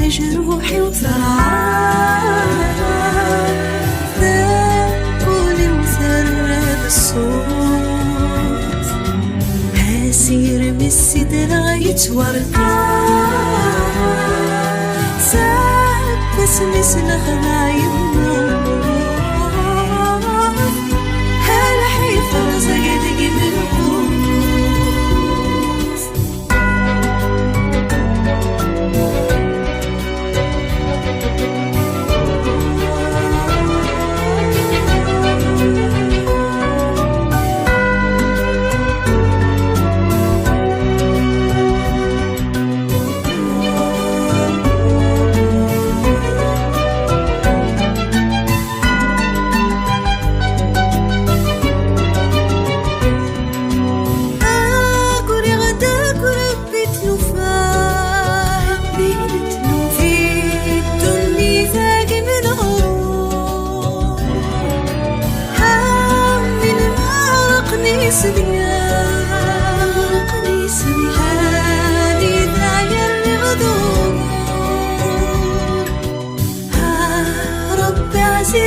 جروحي وثرعان ذاكولي وثرب الصوت هاسير من السدرة يتورقان ساب بس مثل خلايمه هلا حيفر زيدك من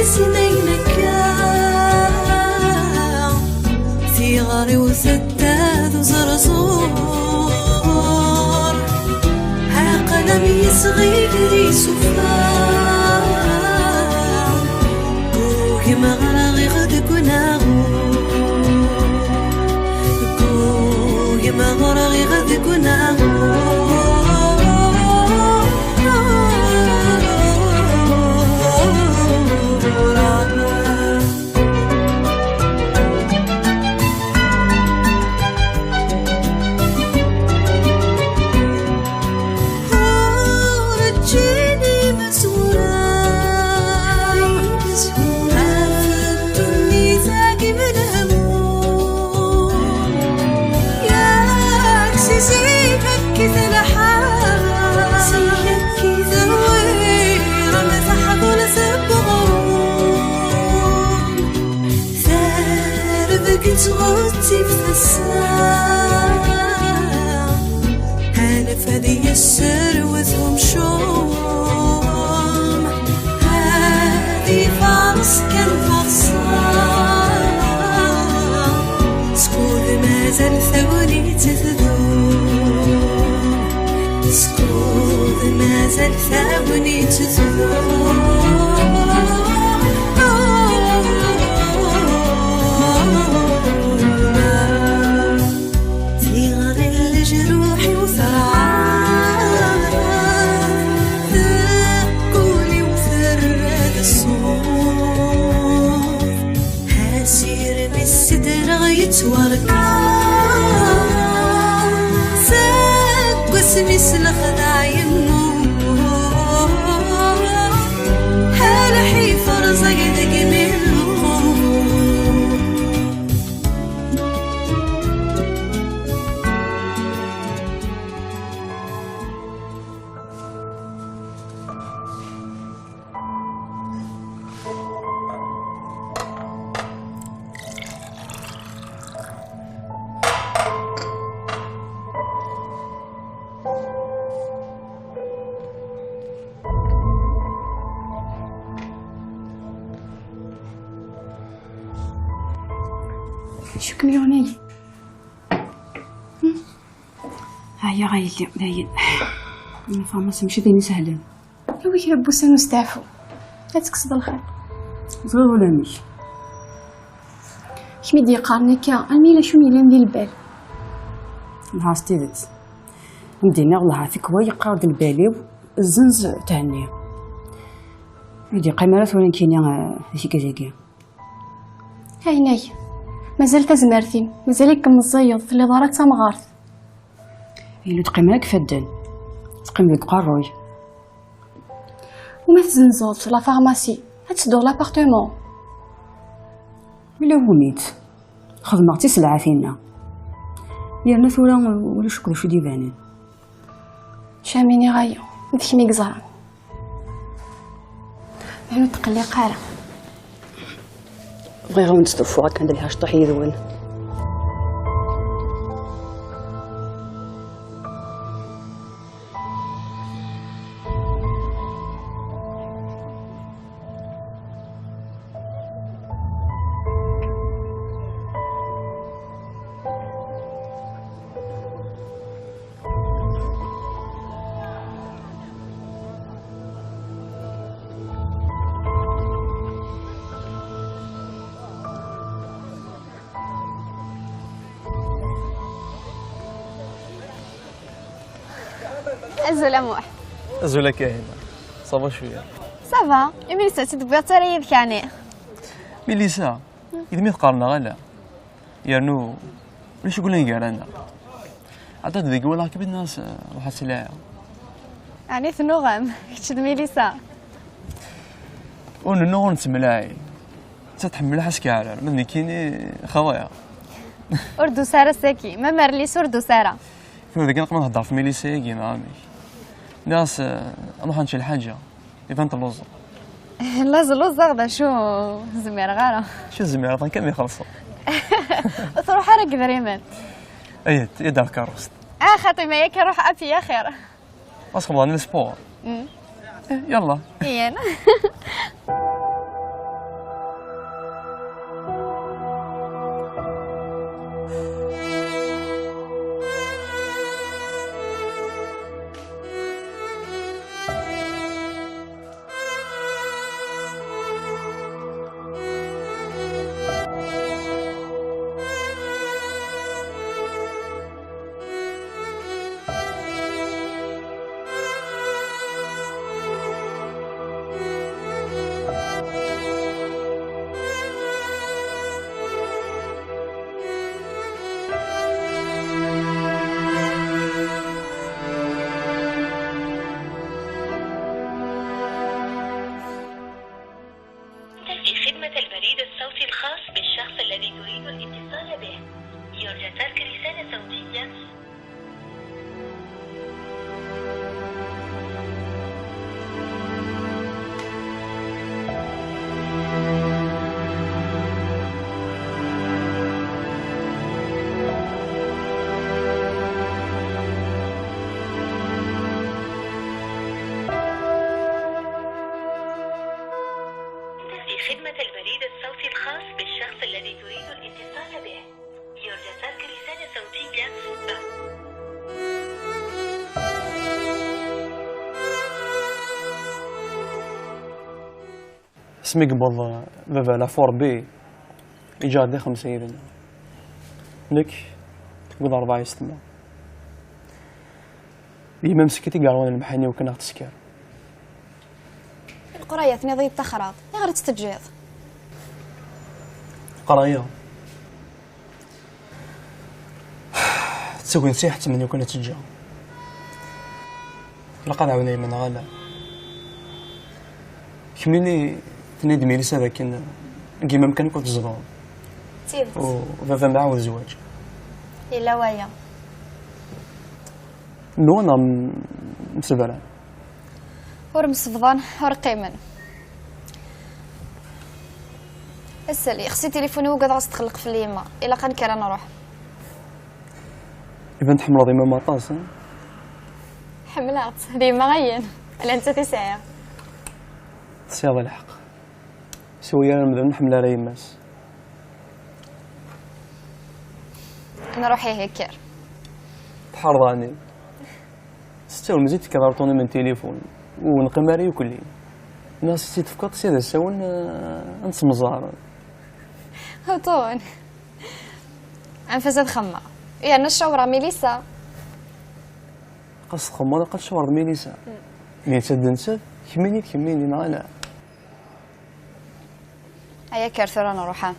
سنينك ثغري وسداد وزرزور ها قلمي صغيري سفار كوكي مغرغي غدك وناغور كوكي مغرغي غدك وناغور تغطي في الساعة أنا فذي السر وذهم شوم هذه فارس كان فصام سكوذ ما زال ثوني تذوب سكوذ ما زال ثوني تذوب جروحي وثرعان ذاكولي وثرد الصوت هاسير من السدرة يتورقان ساق واسمي سلخذا يمو هلا حيفر زيدك منه شكون يوني هيا غايلي داين الفرماسي ماشي داين سهلا ويك بوسان نستعفو لا تكسب الخير صغير ولا مش كمي دي قارنك الميلا شو ميلا ندير البال نهار ستيفت مدينا والله فيك هو يقارد الباليو الزنز تاعني يدي قيمرات وين كاينه شي كازاكي هاي ناي مازال تزمرتين مازالك مزيض في اللي دارت تمغارت إلا تقيمك فدان تقيم لك قروي وما تزنزوض في لا فارماسي هتدور لابارتمون ولا هو ميت خدمتي سلعة فينا يرنا ثورة ولا شكون شو ديفانين شاميني غايو نتكمي قزران بانو تقلي قارة بغي غير نستوفو غاك ندير لها شطوح يذون أزول أموح. أزولك كاهنة صافا شوية. صافا ميليسا تدبر ترى يعني. ميليسا إذا مي تقارنا غلا يرنو ليش يقولون يقارنا عطات ذيك ولا كيف الناس واحد سلاعة يعني ثنوغم كتشد ميليسا ونو نتملاعي تتحمل حسكي على مني كيني خوايا أردو سارة ساكي ما مرليس أردو سارة فين ذاك نقدر نهضر في ميليسا ياكي مع عمي ناس ما حنشي الحاجة إذا أنت لوز لازم غدا شو زمير غارة شو الزميرة طن كم يخلصوا تروح حرق ذريمان أيد يدار كاروست خاطي ما ياك روح أبي يا خير أصلا والله السبور يلا إيان خدمة البريد الصوتي الخاص بالشخص الذي تريد الاتصال به. يرجى ترك رسالة صوتية اسمي قبل بابا لا فور بي إيجاد دي 5 يدنا نك قبل 4 يستمع لما مسكتي قالوا المحاني وكنا تسكر القراية ثني ضيب تخرط غير تستجيض قرايه تسوي نصيحة من يكون تجا لقد عاوني من غالا كملي تنادي ميليسا لكن كيما مكان كنت زغون تيبت وفافا معاود الزواج إلا ويا نو انا مسبران ور مصفضان ور قيمن اسالي خصي تليفوني وقاعد غاس تخلق في اليما الا قنكر انا نروح اذا نتحمل ضيما مطاس حملات ديما غين الا انت تسعه سياض الحق سويا انا نبدا نحمل على يماس انا روحي هيكر تحرضاني ستاول مزيد كبارطوني من تليفون ونقماري وكلي ناس سيت فقط سيدا ساون انس مزار هطون انفسد خما يعني الشورى ميليسا قص خمار قد شوار ميليسا مي تسد نسد كميني نالا هيا كرثر انا روحان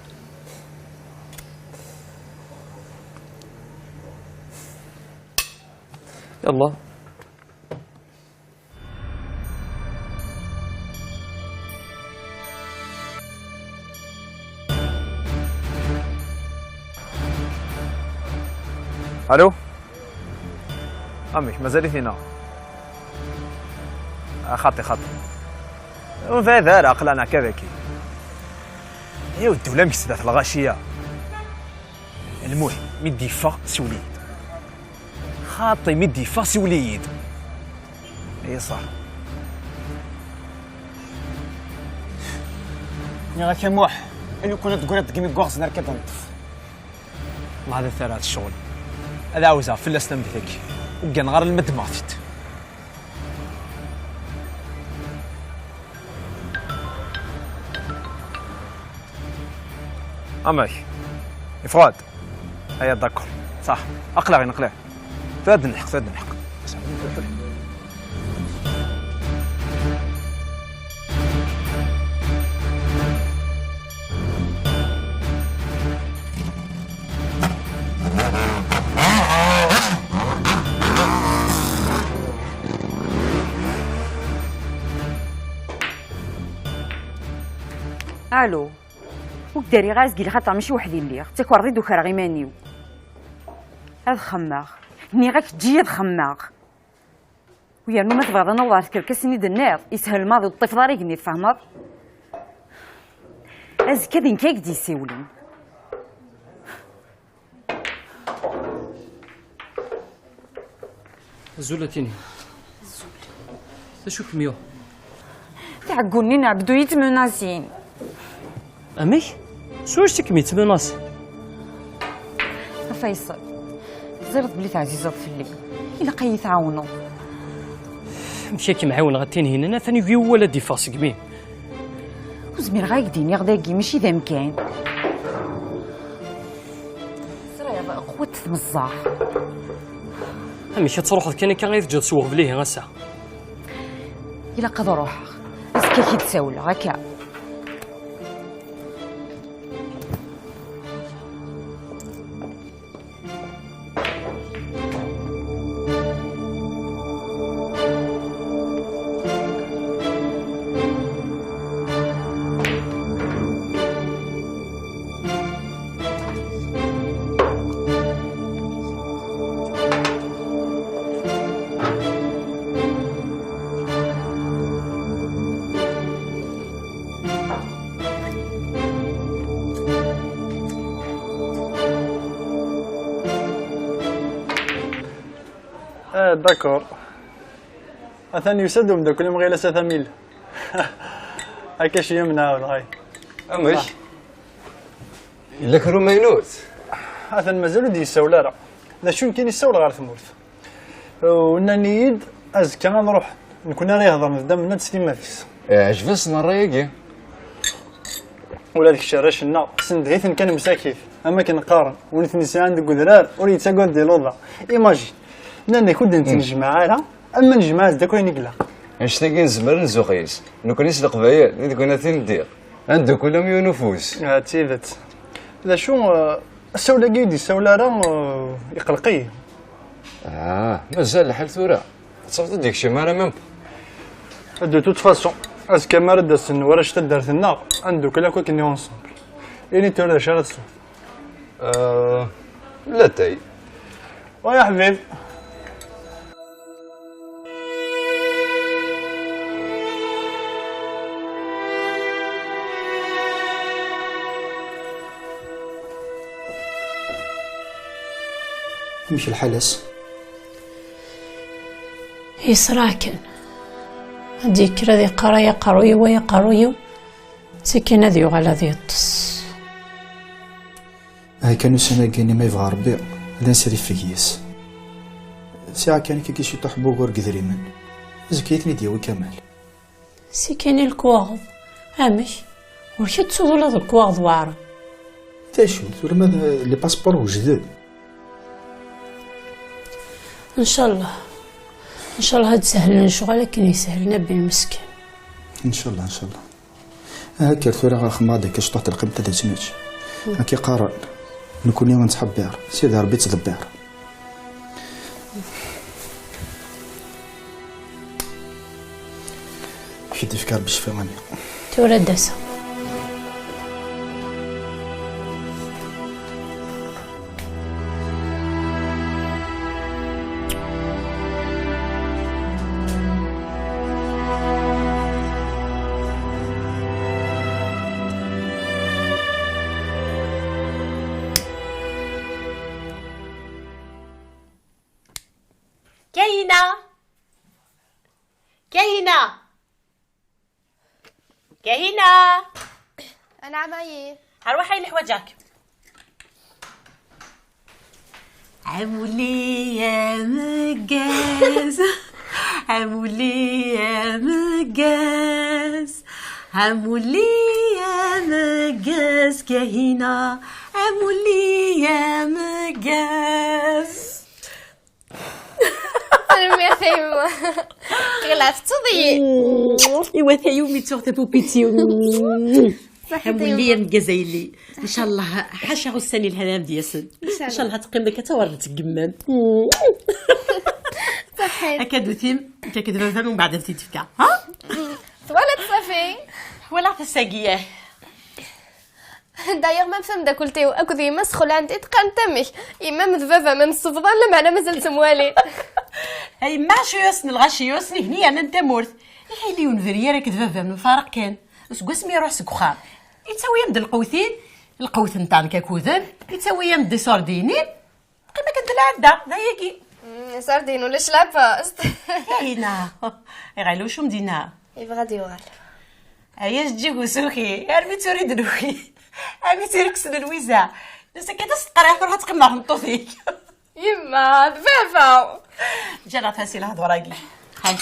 يلا الو امي مازال هنا خطي وفي هذا اقلعنا كذاكي يا ودي ولا مكسدات الغاشيه المهم مدي فا سوليد خاطي مدي فا سوليد اي صح يا غاك موح اللي كنا تقول تقيمي كوغز نركب نطف الله هذا ثلاث الشغل هذا عاوزها في الاسلام ديالك وكان غير المد ماتت اماك افراد هيا داكور صح اقلع نقلع فهاد النحق الو وكداري غاز قيل خاطر ماشي وحدي اللي تاك وريد وكرا غي مانيو هاد خماغ ني غاك تجي هاد خماغ ويا نو ما تبغى انا والله تكركسني دنار يسهل الماضي والطيف داري كني تفهمض از كذا كاك دي سيولين زولتيني تشوف ميو تعقوني نعبدو يتمناسين امي شو اشتك ميتمناس فيصل زرت بلي تعزيزات في الليل إلا قاي يتعاونوا مشاكي معاون غاتين هنا انا ثاني في ولدي فاسق مين وزمير غايقدين غداكي ماشي ذا مكان سرايا بقى قوة تمزاح امي تروح كان غير تجي تسوق بليه غسا إلا قد روحها بس كي تساول هكا داكور اثاني يسدهم دا كل يوم غير 3000 هكا شي يوم نعاود غاي امش الا كانوا ماينوت اثن مازالو دي يساولا راه لا شو كاين يساولا غير ثمورت ونا نيد ازكى نروح نكون راه يهضر قدام الناس تسليم فيس عجبسنا الرايقي ولا ديك الشراش النا سندهيث كان مساكيف اما كنقارن وليت نسى عندك قدرار وليت تقول دي لوضع ايماجين نانا كنت نتنجمع لها اما نجمع داك وين يقلا اش تاكي نزمر نزوقيس نو كان يسلق بيا اللي كنا تندير عنده كل يوم نفوس تيفت لا شو السوله قيدي السوله راه يقلقي مازال الحال ثورة تصفت ديك شي مره ميم دو توت فاسون اسكا ما رد السن ورا شتا دارت النار عنده كلا كني اونسومبل اني تورا شارت صوت لا تاي ويا حبيب مش الحلس يسراكن هديك ذي قرايا قروي ويا قروي سكينة ذي وغلا ذي الطس هاي كانوا سنة كاني ما يبغى ربي هذا نسري فيكيس ساعة كان كي شي تحبو غور قدريمن زكيتني ديوي كمال سكيني الكواغض امش ورشد تصدو هذا الكواغض وعرا تاشو ولا ماذا لي باسبور وجدد ان شاء الله هاد سهل الشغل لكن يسهلنا بالمسكين ان شاء الله هاكا ثورة خماضي كاش طحت القيمة تاع زنوج هاكي قارن نكون يوم نسحب بير سيدي ربي تضبير شدي فكار بالشفا ماني تورا داسة كاهنة أنا عماير هروحي لحواجك عمولي يا مجاز عمولي يا مجاز عمولي يا مجاز كاهنة عمولي يا مجاز يا ثيمة غلفت تضيع إيوا ثيومي تورت بوبيتيو عمولي يا مجازيلي إن شاء الله حاشا غساني الهلام دياسن إن شاء الله تقيم لك تورد تقمم صحيت أكادو ثيم كدبا من بعد تفكا ها ولا تصفي ولا تساقيه دايوغ ما فهم دا كلتي اكو ذي مسخل عندي تقان تمك اما مذبابه من الصفضان لا معنا مازال تموالي هاي ما شو يوسن الغاشي يوسن هني انا انت مورت هاي لي ونفري راك ذبابه من الفارق كان سكوسمي يروح سكخام يتساوي يمد القوثين القوث نتاع كاكوذن يتساوي يمد ساردينين كما كنت العاده ضيقي ساردين ولا شلاباست هنا يغالو شو مدينا يبغى ديوغال هيا تجيكو سوخي ارمي تريد نوخي ارمي تركسن الويزا بس كده تقرا روح تقمر نطوفيك يما دفافه جرى تاسيل هاد وراقي هاي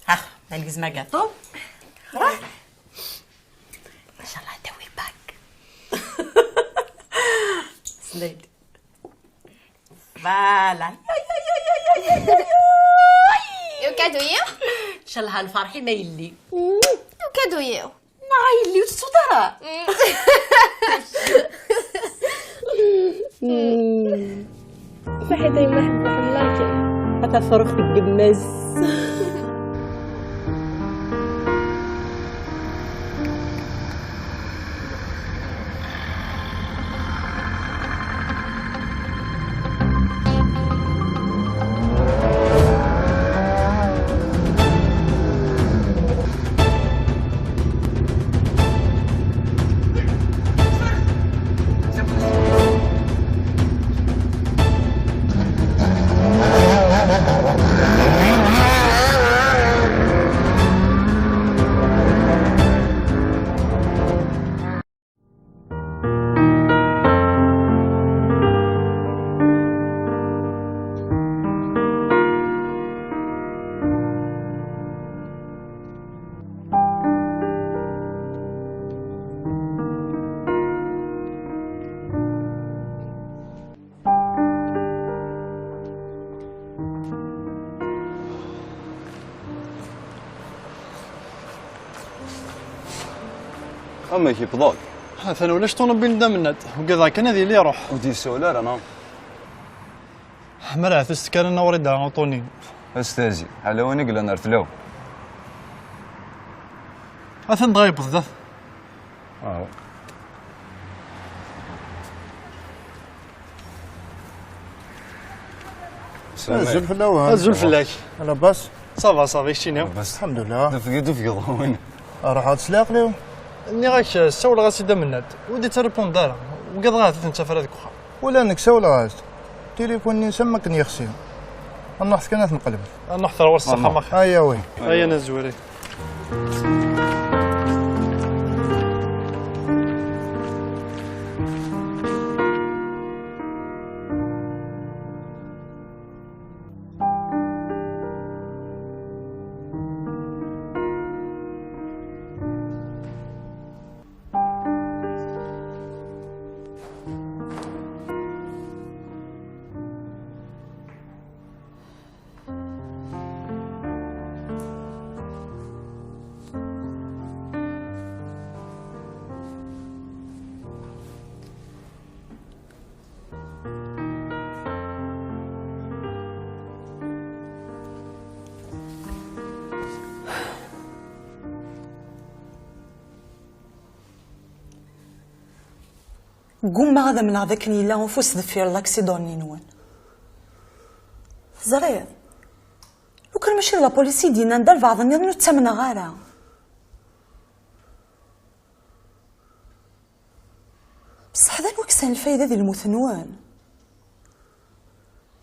ها نلقز ما قاطو راح ما شاء الله دوي باك سنيد فوالا يو كادويو ان شاء الله هالفرحي ما يلي يو كادويو ما يلي وتصدرها فحيت ما حب حلاكي هذا فرخ القماز اما كيف ضاق ثاني ولاش طونوبيل دا مناد وكذا كان هذه اللي يروح ودي سولار انا مراه تستكر انا وريد عطوني استاذي على وين قلنا نرتلو اثن ضايب بزاف نزل في الاول نزل في اللاك لاباس صافي شتيناو بس الحمد لله دفق وين راح تسلاق ليه اني غاك سول غاسي دا مناد ودي تريبون دارا وقد غات انت في هذيك وخا ولا انك سول غاز تليفوني نسمك نيخسي النحس كانت نقلب نحضر ورصه خمخ ايا وي ايا نزوري قوم هذا من هذاك نيلا وفوس دفير لاكسيدوني نون زرير لو كان ماشي لا بوليسي دينا ندار بعض الناس نتمنى غارة بصح ذا الوكسان الفايدة ديال المثنوان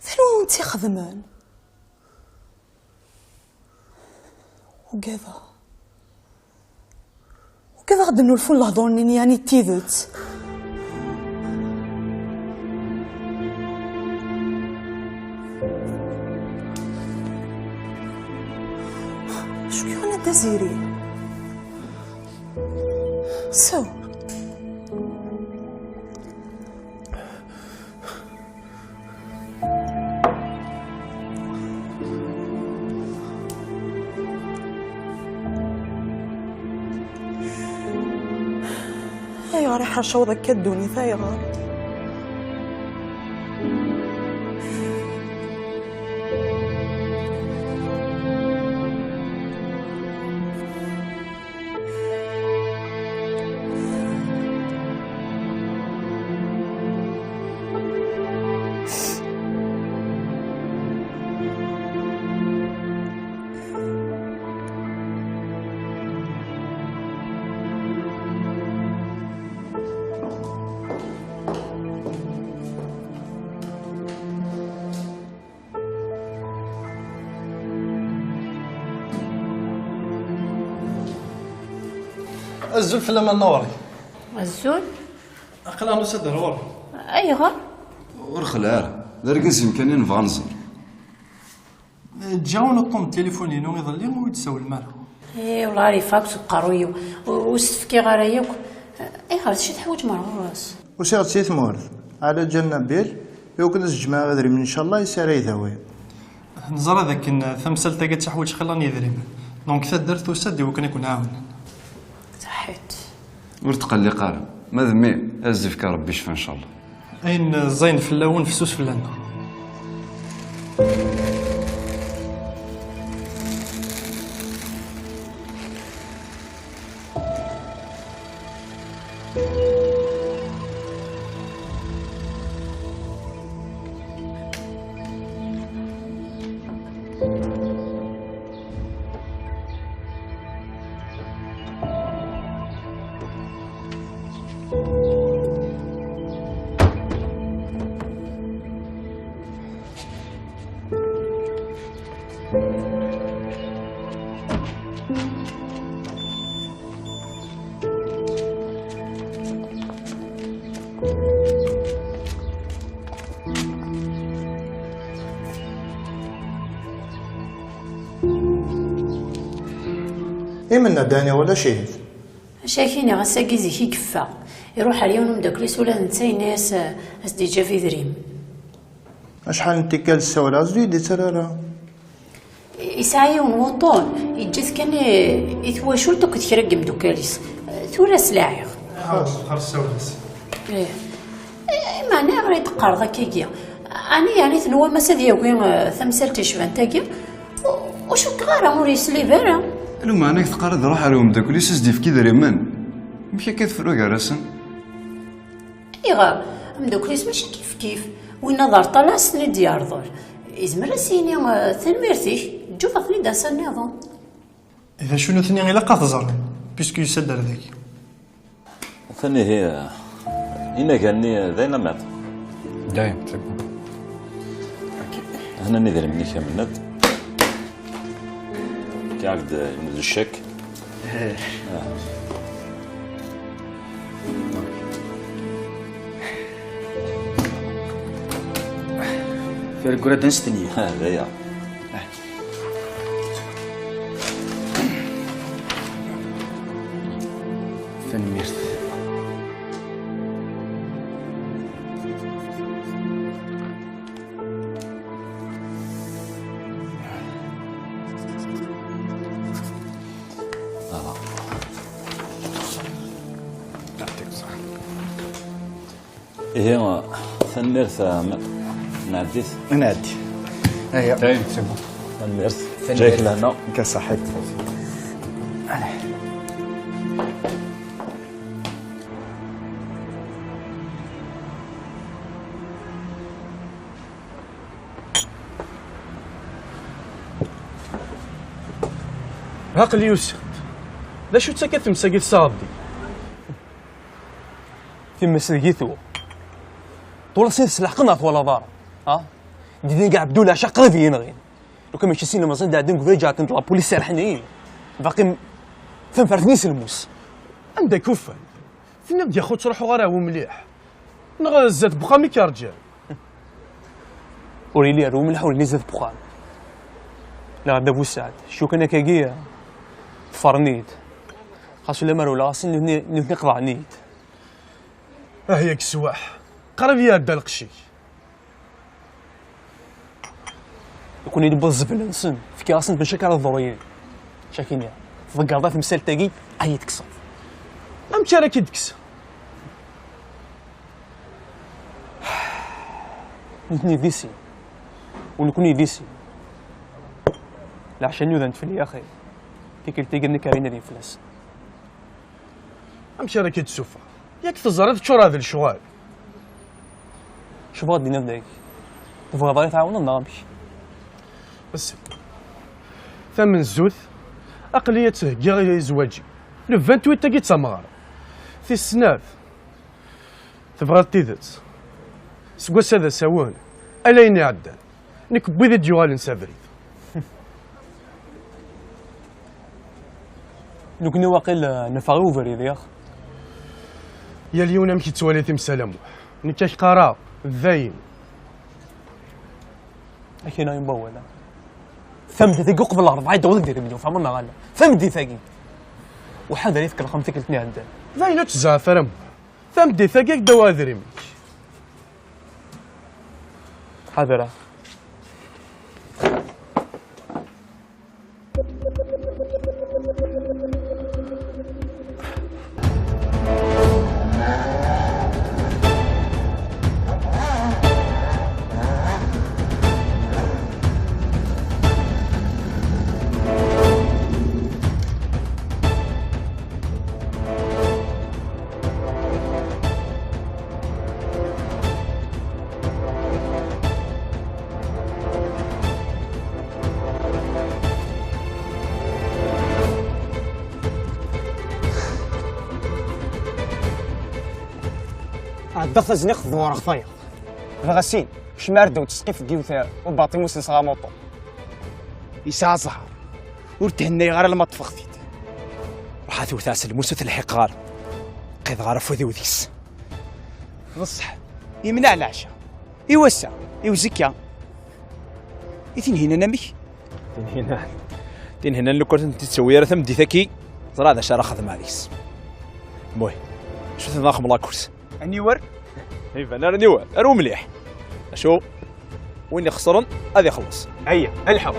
ثنو انتي خدمان وكذا غدا نولفو لهضرني يعني تيذت شو كان دزيري سو هاي غاري حرشة وضك الدوني ثاي غار الزول في لما نوري الزول أقل أنا سد الوري أيغا ورخلع دركز يمكن نبغى نزور جاونا قوم تليفوني نو يظلي ويتساوي المال اي والله راه فاكس وقرويو وستفكي غرايوك ايغا شي تحوج مرغوص وش غتسي ثمورث على جالنا بيل يمكن الجماعة غادري من إن شاء الله يساري ذوي نزرى ذاك ثمسل تاقات تحويج خلاني يدريم دونك ثدرت وسد وكان يكون عاون صحيت ورتقلي قارن ما ذمي ازفك ربي يشفى ان شاء الله أين زين في اللون فسوس في اللون إمنا داني ولا شيء شاكيني غساكي زيكي كفا يروح اليوم مداكليس ولا نتاي ناس اسدي جا في دريم أشحال نتكال السوالة زيدي ترى يسعى يوم وطون يجيث كان يتواشول توك تكرقم دوكاليس ثورة سلاعيغ خلاص السوالس ايه معناها غير يتقار ذاكيكيا أنا يعني تنوى مساد ياكوين ثمسال تشفان تاكيا وشو كغارة موريس لي فيرا لو معناك تقارد روح عليهم داكولي سزدي في كي دريمان مشي كتفرو كراسن ايغا مدوكليس ماشي كيف وين نظر طلع سني ديار ظل إزمر سيني تنميرتيك تشوف أثني داسا النظام إذا شنو ثني غير قاطزر بيسكو يسدر ذاك ثاني هي إنا كاني ذينا مات دايم هنا ندير مني كاملات كعقد يمد الشك في الكرة دنستني هذا يا فنميرت هي فنميرت نعديت نعدي هيا دايم فنميرت جايك لهنا كصحيت عقل يوسف لا شو تسكت مساقيت صابدي في مساقيتو طول سيف سلحقنا طول دار ها ديدين كاع بدو لا شق غادي ينغي لو كان ماشي سينا مازال قاعدين كذا جات لا بوليس سارحين باقي فين فرثنيس الموس عندك كفه فين بدي اخو تروحوا غير هو مليح نغزات بخامي يا رجال وريلي رو مليح وريلي زاد بخام لا غدا بو سعد شو كان كاكيا فرنيت خاصو لا مارو لا سن نقضع نيت هيك السواح قرب يا دا القشي يكون يدبر الزبل نسن في كاسن بشكل الضروري شاكينيا فقرضات مسال تاقي اي تكسر امشي راك يدكس نتني ديسي ونكوني ديسي لا عشان يوذنت في يا اخي كي تلقى كارينا دي فلاس امشي راك تسوفا ياك تزرد تشور هذا الشغال شو بغا دينا بداك تبغى ضايع تعاون نامشي بس ثمن الزوث أقلية كاع زواجي لو 28 تاكي تسمغار في السناف تبغى تيدت سكواس هذا سوون ألاين يعدل نك بيد جوال نسافريد لو كنا واقيل نفاغي وفريد يا اخ. يا اليوم مشي توالي تمسالمو نكاش قرا الذاين اكي نايم بولا فهمت ذيك قبل 4 دول دير مليون فهمنا غالا فهمت ذي ثاقي وحاذر يذكر رقم ثقلتني عندنا ذاين تزعفر امو فهمت ذي ثاقيك دوادري ميك حاذر عدخ زنيخ ذوار خفايا غسين شمارد وتسقيف ديوثا وباطي موسن صغاموطو يسعى زهر ورتهني غير لما تفخثيت وحاثو ثاس الموسوث الحقار قيد غارف وذي وذيس بصح يمنع العشاء يوسع يوزكيا يثين هنا نمي تين هنا لو كنت تسوي رثم دي ثكي ترى هذا شرا خدم هذيس المهم شو تناخم الله كرس النيور ايوا انا النيور ارو مليح شو وين يخسرن هذا يخلص هيا الحق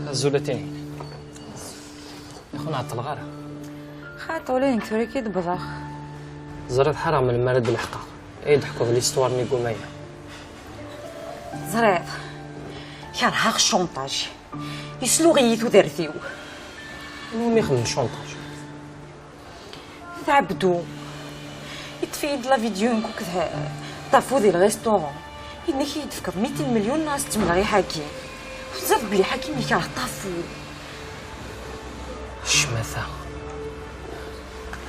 الزولتين يا خونا عطل غارة خاطر ولين كثوري كي دبضخ زرد حرام من المرد الحقار يضحكوا في الاستوار نيقو ميا زريض كرهاغ الشونطاج يسلو غيثو دارثيو المهم يخدم الشونطاج تعبدو يتفيد لا فيديو نكو كذا طافو ديال الريستورون إنك يدفكر 200 مليون ناس تملغي حكيم بزاف بلي حكيم اللي كراه طافو الشماثة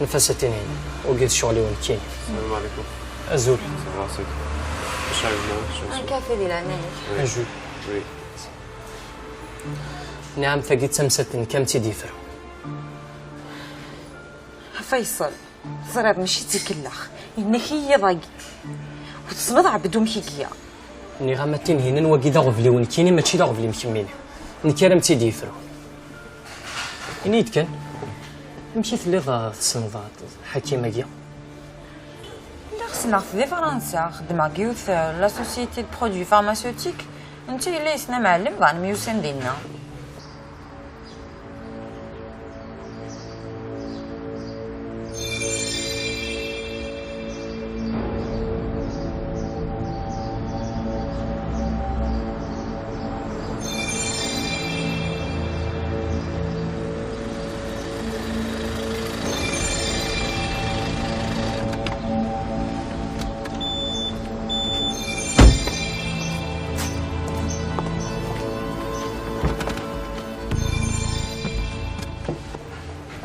نفستين هنا وقيت شغلي ونكين السلام عليكم أزول راسك واش عايزنا ان كافي ديال عناية أجول وي نعم ثقيت سمستن كم تديفر فيصل زريض ماشي تيكلخ إنك هي ضاقي وتصنض عبدو مكيكيا ني غامتين هنا نواقي ذا غفلي ونكيني ماشي ذا غفلي مكميني نكرم تيديفر إنيت كان مشيت لي ضا تصنضات حكيمة جيا لا خصنا في فرنسا خدمة كيوث لا سوسيتي دو برودوي فارماسيوتيك انت الا يسنا معلم ضان ميوسن ديالنا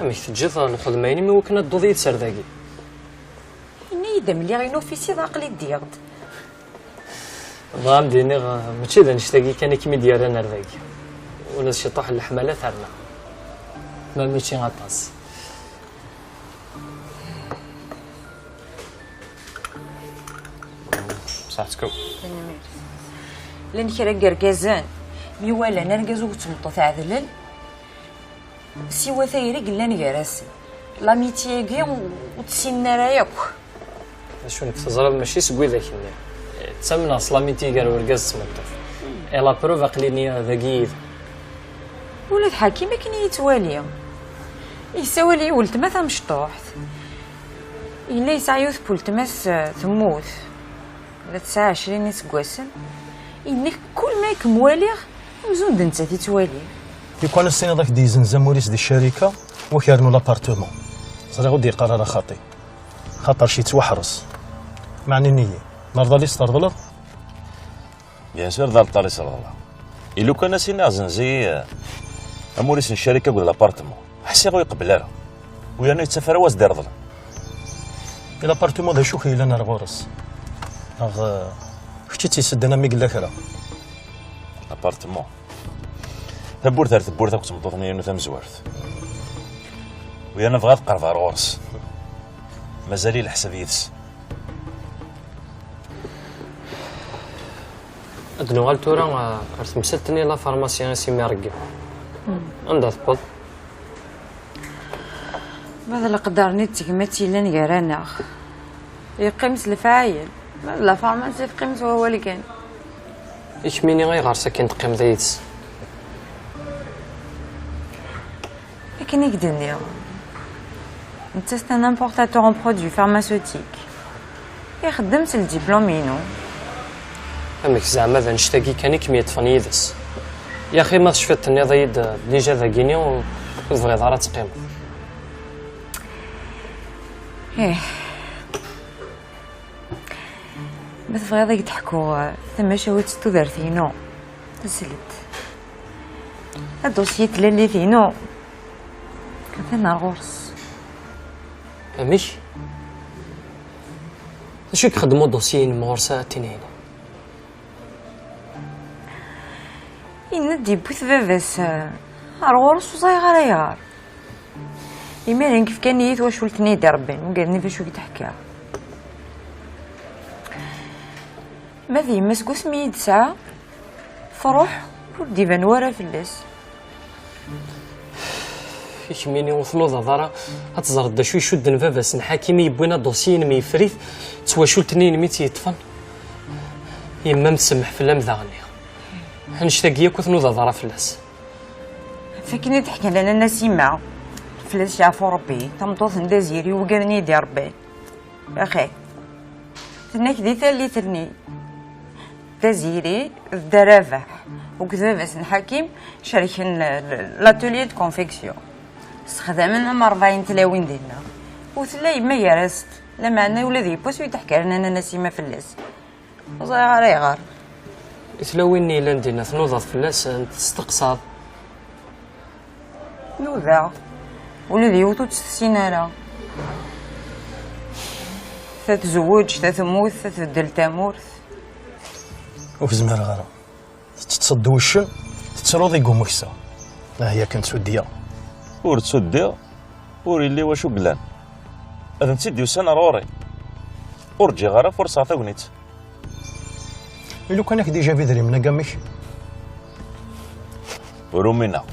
مش تجد الخدمين مي وكنا الضوضي تسرداكي إني يدم لي غينو في سي عقلي ديرد ضام ديني ماشي ذا نشتاقي كان كيما ديالنا رداكي ولا شي طاح الحمالة ثارنا ما ماشي غطاس صحتكم لان كرا كركازان ميوالا نركزو وتمطو عذلل سوا ثايري قلنا نجرس لاميتي كي وتسينا راه ياك شو نك تزرب ماشي سكوي ذاك تسمنا لاميتي كار وركاز سمطف الا بروف عقليني ذاكي ولاد حكيم كان يتوالي يساوي لي ولد ما ثمشطوح الا يسعى يوث بولتماس ثموت لا 29 سكواسن انك كل ما يكمواليغ مزون دنتا تيتوالي يكون السنه ذاك ديزن زموريس ديال الشركه وكيرنو لابارتمون صرا غودي قرار خاطي خاطر شي توحرس معني نيه مرضى لي استرضل بيان سور دار طاري صلى الله إلو كان سينا زنزي اموريس الشركه ولا لابارتمون حسي غو يقبل لها ويانا يتسافر واز دير ظلم. الابارتمون ذا شوخي لنا الغورس كنتي تيسدنا مي قال لك راه ابارتمون ثبورت كنت مضوطني انه تمزورت ويانا بغات قرب على الغورس مازالي الحساب يدس. ادنو غال تورا رسمسلتني لا فارماسيان سيمي رقب عندها تبط ماذا لقدرني تكمتي لن يرانا يقيمس الفعايل لا فارماسي قيمت وهو اللي كان يكميني غير غارسه كي نتقيم دايتس لكن يقدرني انت سي ان امبورتاتور اون برودوي فارماسيوتيك يخدمت الدبلومينو امك زعما ذا نشتاقي كان كمية فنيدس يا اخي ما شفتني ضيد ديجا ذاكيني وتبغي دارا تقيم ايه بس بغيض تحكوا ثم شويت تدرثينو تسلت الدوسية تلالي فينو كثنا الغرس اميش اش يخدموا دوسيين مغرسة تنين يندي بوث فافاس الغرس وصايغ ريار يمالن كيف كان نيت واش ولتني دربان وقالني فاش وكي تحكي ما ذي مسكو سميد ساعة فروح ودي بنورة في اللاس يكميني وثنو ضرا هتزرد دا شو يشد نفافاس نحاكيمي يبوينا دوسيين مي فريث تواشو تنين ميت يطفن يما مسمح في اللام ذاغني هنشتاقيا كوثنو ضرا في اللاس فكني تحكي لنا نسيمة فلاس يعفو ربي تمطوث ندازيري وقالني دي ربي اخي تناك دي ثالي ثني دازيري الدرافح وكذا بس الحكيم شارك لاتولي دو كونفيكسيون استخدامنا من 40 تلاوين ديالنا وثلاي ما يرست لا معنا ولا ذي بوسوي تحكي لنا نسيمة فلاس وصايغ غير تلاوين نيلان دينا تنوض فلاس تستقصاد نوذا ولا ذي وتو تستسينارا تتزوج تتموت تتبدل تمورث وفي زمان غير تتصد وشن تتروض يقوم مكسا لا هي كنت سودية ور تسودية ور اللي واشو قلان هذا نسيدي وسانا روري ورجي غير فرصة تاونيت لو كان ديجا في دري منا قامك ورومينا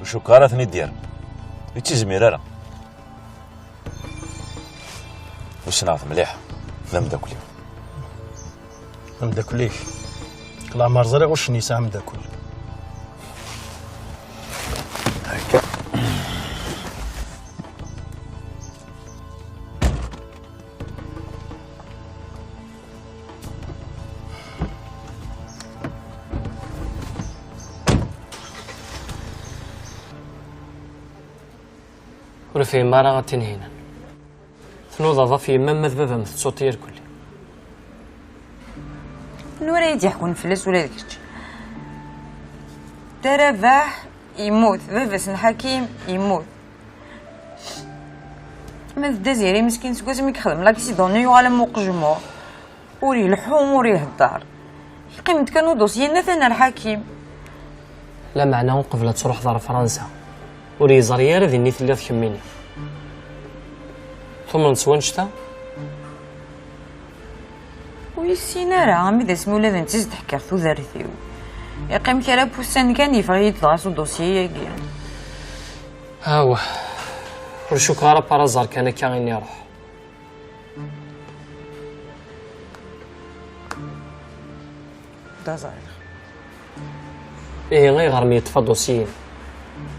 وشو كارثني دير يتزمير انا وسنعرف مليح لم داكلي لم داكليش لا مرزري واش نيسا عم داكل هكا ورفي مارا غتنهينا تنوض في مام ذبابا متصوتير كلي نورا يدي يحكون فلس ولا ذكرت تربح يموت باباس الحكيم يموت ما الدزيري مسكين سكوز مي كخدم لاكسيدون على موق جمهور وري الحوم وري الدار قيمت كانوا دوسينا ثنا الحكيم لا معناه قبل تروح دار فرنسا وري زرياره ذي نيت اللي تخميني ثم نسوان شتا ويسينا راه عمي ذا سمو لازم تزيد تحكي ثو ذارثيو يقيم كلا بوسان كان يفغي يطلعسو دوسيي ياكي هاوه ورشو كارا بارازار كان كاين يروح دازاير ايه غير غير يطفى دوسيين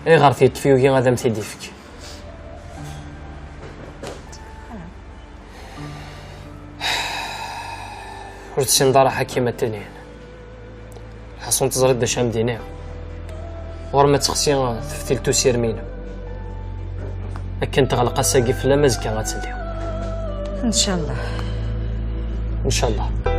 ايه غير تيطفيو كي غادا متيديفك ورتسين دار حكيمة تانيين حصون تزرد باش مدينة غور ما تخسي تفتيلتو سير مينا لكن تغلق ساقي في لامازكا غتليو ان شاء الله ان شاء الله